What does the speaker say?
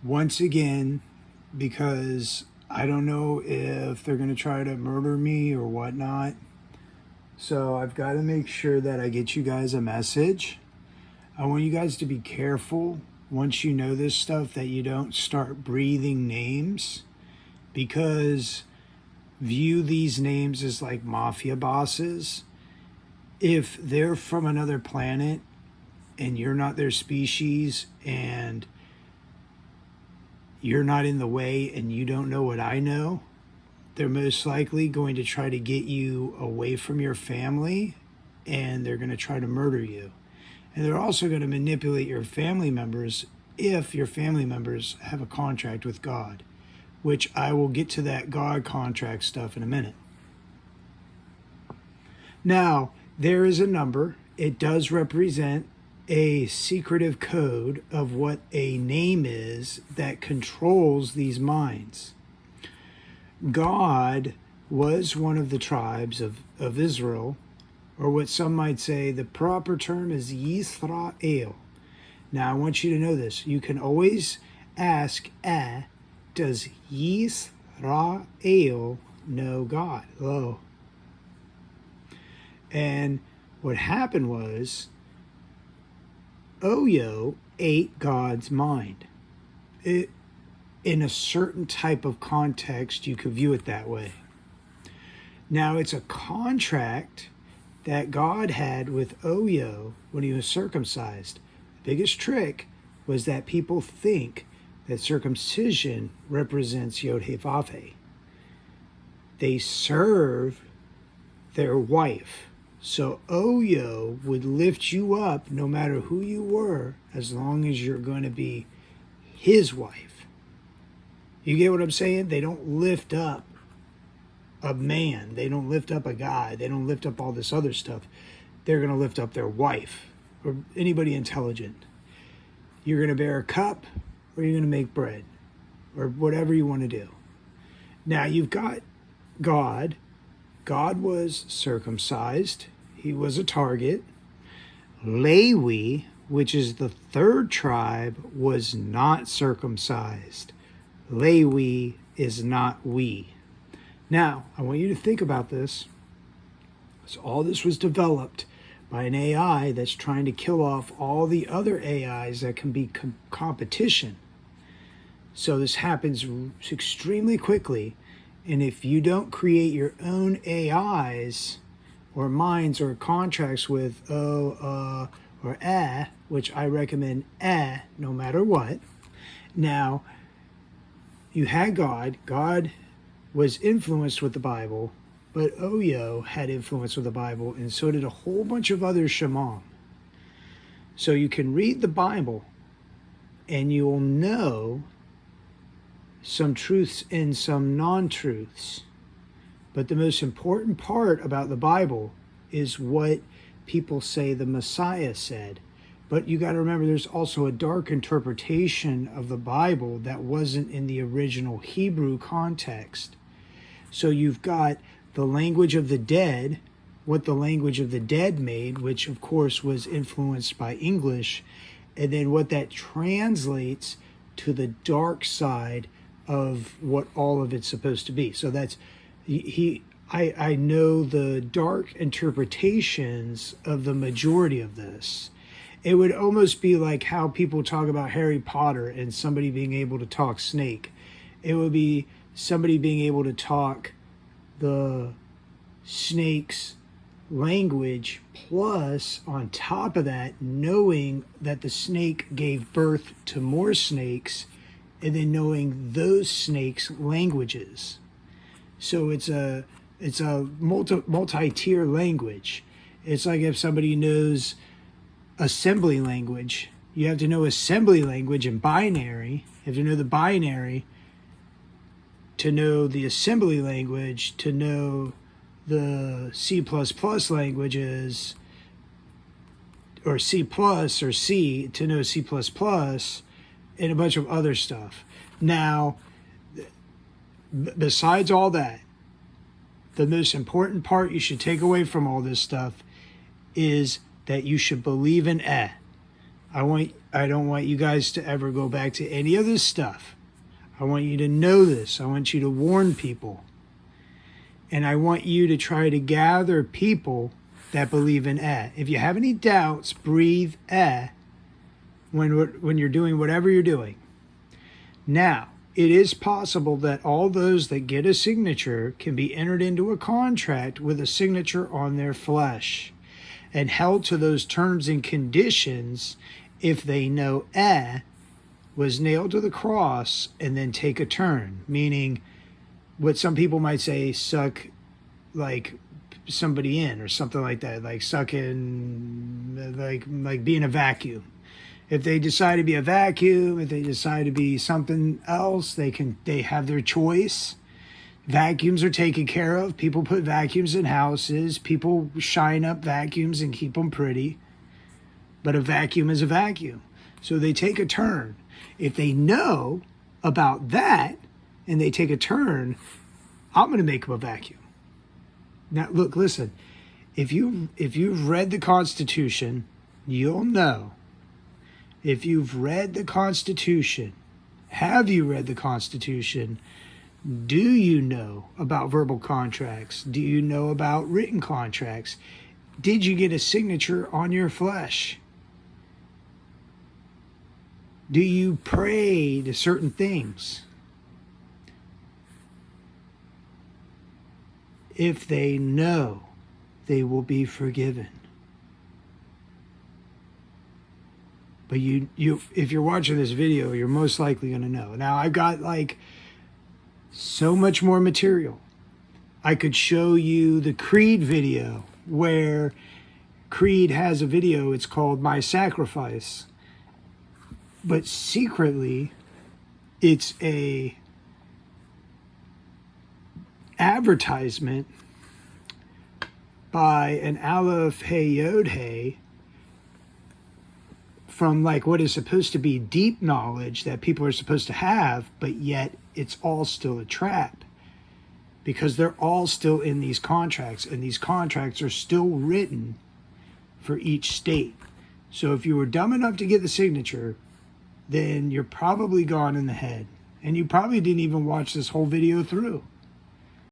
once again, because I don't know if they're going to try to murder me or whatnot. So I've got to make sure that I get you guys a message. I want you guys to be careful once you know this stuff that you don't start breathing names, because view these names as like mafia bosses. If they're from another planet and you're not their species and you're not in the way and you don't know what I know, they're most likely going to try to get you away from your family, and they're going to try to murder you. And they're also going to manipulate your family members if your family members have a contract with God, which I will get to that God contract stuff in a minute. Now, there is a number. It does represent a secretive code of what a name is that controls these minds. God was one of the tribes of Israel, or what some might say, the proper term is Yisrael. Now, I want you to know this. You can always ask, does Yisrael know God? Oh. And what happened was, OH YOH ate God's mind. In a certain type of context, you could view it that way. Now, it's a contract that God had with OH YOH when he was circumcised. The biggest trick was that people think that circumcision represents Yod He Vav He. They serve their wife. So OH YOH would lift you up no matter who you were, as long as you're going to be his wife. You get what I'm saying? They don't lift up a man. They don't lift up a guy. They don't lift up all this other stuff. They're going to lift up their wife or anybody intelligent. You're going to bear a cup, or you're going to make bread, or whatever you want to do. Now, you've got God. God was circumcised. He was a target. Lewi, which is the third tribe, was not circumcised. Lewi is not we. Now, I want you to think about this. So all this was developed by an AI that's trying to kill off all the other AIs that can be competition. So this happens extremely quickly. And if you don't create your own AIs or minds or contracts with or which I recommend no matter what. Now, you had God. God was influenced with the Bible, but OH YOH had influence with the Bible, and so did a whole bunch of other shamam. So you can read the Bible, and you'll know some truths and some non-truths. But the most important part about the Bible is what people say the Messiah said. But you got to remember, there's also a dark interpretation of the Bible that wasn't in the original Hebrew context. So you've got the language of the dead, what the language of the dead made, which of course was influenced by English, and then what that translates to the dark side of what all of it's supposed to be. So that's I know the dark interpretations of the majority of this. It would almost be like how people talk about Harry Potter and somebody being able to talk snake. It would be somebody being able to talk the snake's language, plus on top of that, knowing that the snake gave birth to more snakes, and then knowing those snakes' languages. So it's a multi-tier language. It's like if somebody knows assembly language, you have to know assembly language and binary. You have to know the binary to know the assembly language, to know the C++ languages, or C+, or C, to know C++, and a bunch of other stuff. Now, besides all that, the most important part you should take away from all this stuff is that you should believe in I don't want you guys to ever go back to any of this stuff. I want you to know this. I want you to warn people. And I want you to try to gather people that believe in eh. If you have any doubts, breathe eh when you're doing whatever you're doing. Now, it is possible that all those that get a signature can be entered into a contract with a signature on their flesh and held to those terms and conditions if they know eh was nailed to the cross and then take a turn, meaning what some people might say, suck like somebody in or something like that, like suck in, like being a vacuum. If they decide to be a vacuum, if they decide to be something else, they have their choice. Vacuums are taken care of. People put vacuums in houses. People shine up vacuums and keep them pretty. But a vacuum is a vacuum. So they take a turn. If they know about that and they take a turn, I'm going to make them a vacuum. Now, look, listen. If you've read the Constitution, you'll know. If you've read the Constitution, have you read the Constitution? Do you know about verbal contracts? Do you know about written contracts? Did you get a signature on your flesh? Do you pray to certain things? If they know, they will be forgiven. But if you're watching this video, you're most likely going to know. Now, I've got like so much more material. I could show you the Creed video where Creed has a video. It's called My Sacrifice. But secretly, it's a advertisement by an Aleph Hey Yod Hey from like what is supposed to be deep knowledge that people are supposed to have, but yet it's all still a trap because they're all still in these contracts, and these contracts are still written for each state. So if you were dumb enough to get the signature, then you're probably gone in the head, and you probably didn't even watch this whole video through.